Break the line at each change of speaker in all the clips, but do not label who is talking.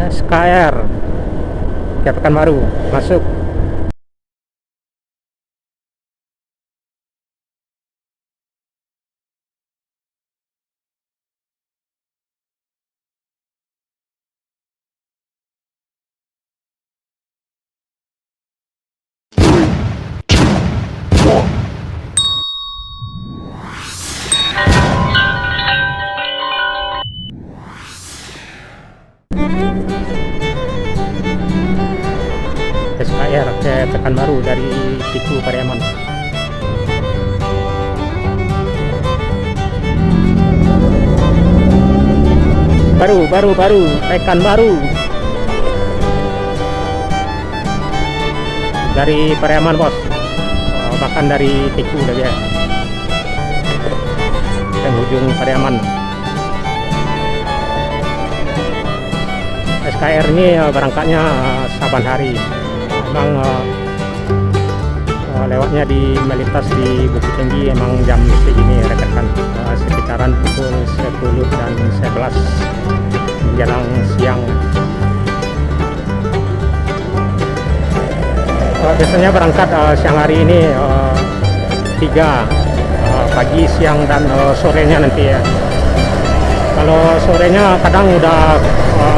SKR ke Pekanbaru masuk. SKR ke Pekanbaru dari Tiku Pariaman. Baru Pekanbaru dari Pariaman bos. Bahkan dari Tiku lagi ya, penghujung Pariaman. SKR ini berangkatnya saban hari. Memang lewatnya di melintas di Bukit Tinggi emang jam segini rekan-rekan, sekitaran pukul 10 dan 11 menjelang siang. Biasanya berangkat siang hari ini 3 pagi, siang, dan sorenya nanti ya. Kalau sorenya kadang udah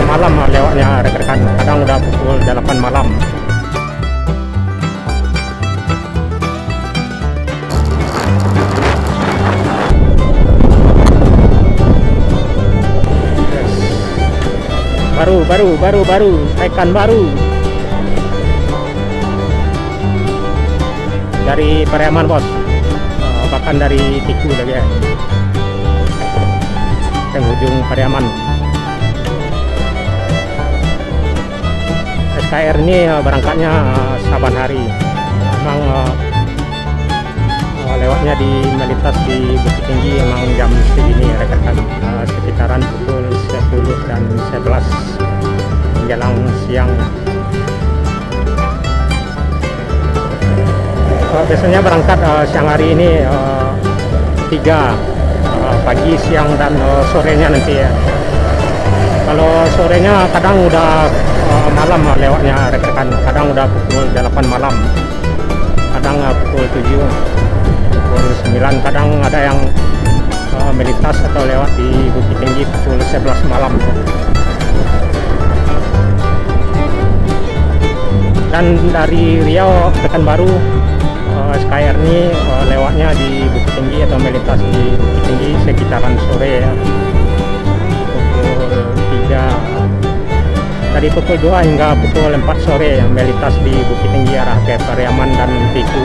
malam lewatnya rekan-rekan, kadang udah pukul 8 malam. Baru Pekanbaru dari Pariaman bos. Bahkan dari Tiku lagi ya, penghujung Pariaman. SKR ini berangkatnya saban hari. Memang lewatnya di melintas di Bukit Tinggi emang jam segini rekan-rekan, sekitaran pukul 10 dan 11 menjelang siang. Biasanya berangkat siang hari ini 3 pagi, siang, dan sorenya nanti ya. Kalau sorenya kadang udah malam lewatnya rekan-rekan, kadang udah pukul 8 malam, kadang pukul 7, pukul 9, kadang ada yang melintas atau lewat di Bukit Tinggi pukul 11 malam. Dan dari Riau Pekanbaru, SKR ini lewatnya di Bukit Tinggi atau melintas di Bukit Tinggi sekitaran sore ya, pukul 3, dari pukul 2 hingga pukul 4 sore yang melintas di Bukit Tinggi arah ke Pariaman dan Tiku.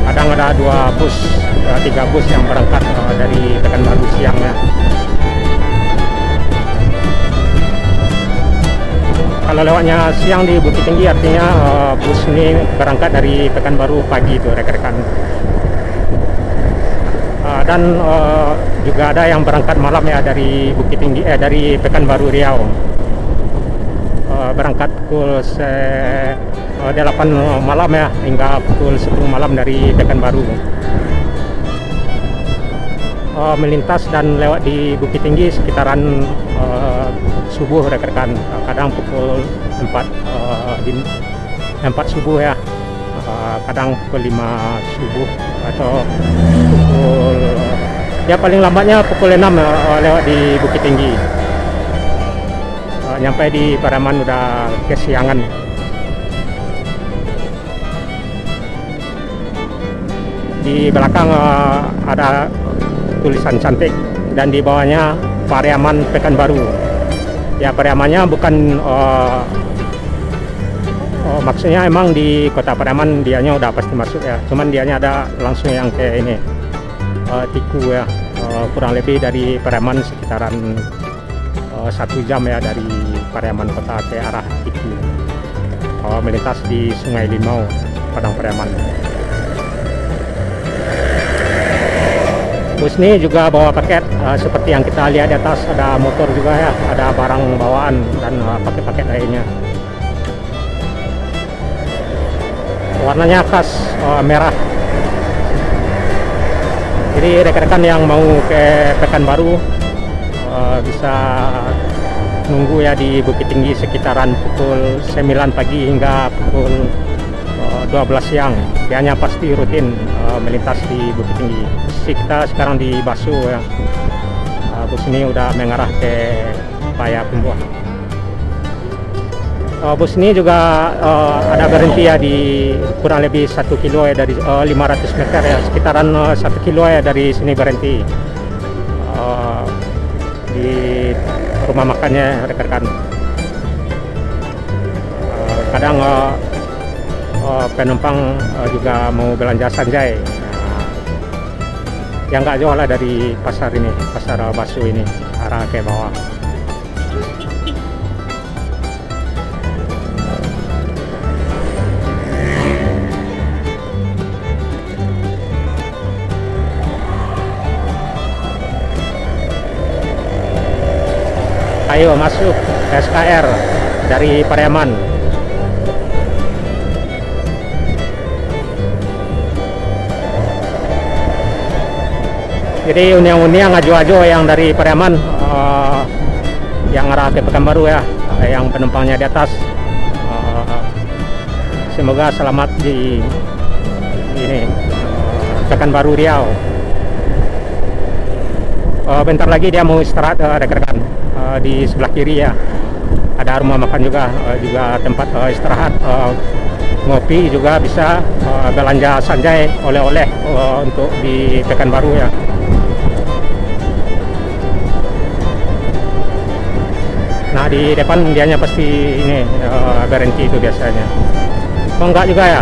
Kadang ada 2 bus, 3 bus yang berangkat dari Pekanbaru siang ya. Kalau lewatnya siang di Bukit Tinggi artinya bus ini berangkat dari Pekanbaru pagi itu rekan-rekan. Dan juga ada yang berangkat malam ya dari Bukit Tinggi, dari Pekanbaru Riau. Berangkat pukul 8 malam ya hingga pukul 10 malam dari Pekanbaru. Melintas dan lewat di Bukit Tinggi sekitaran subuh rekan-rekan, kadang pukul 4 subuh ya, kadang pukul 5 subuh, atau pukul ya paling lambatnya pukul 6 lewat di Bukit Tinggi. Nyampe di Pariaman udah kesiangan. Di belakang ada tulisan cantik dan di bawahnya Pariaman Pekanbaru. Ya, Pariamannya bukan maksudnya emang di kota Pariaman dianya udah pasti masuk ya. Cuman dianya ada langsung yang ke ini Tiku ya, kurang lebih dari Pariaman sekitaran 1 jam ya dari Pariaman kota ke arah Tiku, melintas di Sungai Limau, Padang Pariaman. Bus ini juga bawa paket, seperti yang kita lihat di atas, ada motor juga ya, ada barang bawaan dan paket-paket lainnya. Warnanya khas merah. Jadi rekan-rekan yang mau ke Pekanbaru bisa nunggu ya di Bukit Tinggi sekitaran pukul 9 pagi hingga pukul 12 siang. Dianya pasti rutin melintas di Bukit Tinggi. Kita sekarang di Basu ya. Bus ini udah mengarah ke Payakumbuh. Bus ini juga ada berhenti ya di kurang lebih 1 kilo ya dari 500 meter ya, sekitaran 1 kilo ya dari sini berhenti di rumah makannya rekan-rekan. Kadang penumpang juga mau belanja sanjay yang nggak jauh lah dari pasar ini, pasar Basu ini, arah ke bawah. Ayo masuk SKR dari Pariaman. Jadi uniang-uniang aju-aju yang dari Pariaman yang arah ke Pekanbaru ya, yang penumpangnya di atas, semoga selamat di ini Pekanbaru Riau. Bentar lagi dia mau istirahat rekan-rekan. Di sebelah kiri ya ada rumah makan juga, juga tempat istirahat, ngopi juga bisa, belanja sanjay oleh-oleh untuk di Pekanbaru ya. Nah di depan dianya pasti ini berhenti itu biasanya. Oh enggak juga ya?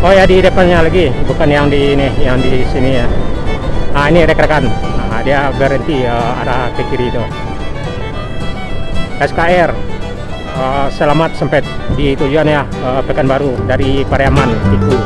Oh ya di depannya lagi, bukan yang di ini, yang di sini ya. Nah ini rekan-rekan, nah, dia berhenti arah ke kiri itu. SKR, selamat sampai di tujuan ya, Pekanbaru dari Pariaman itu.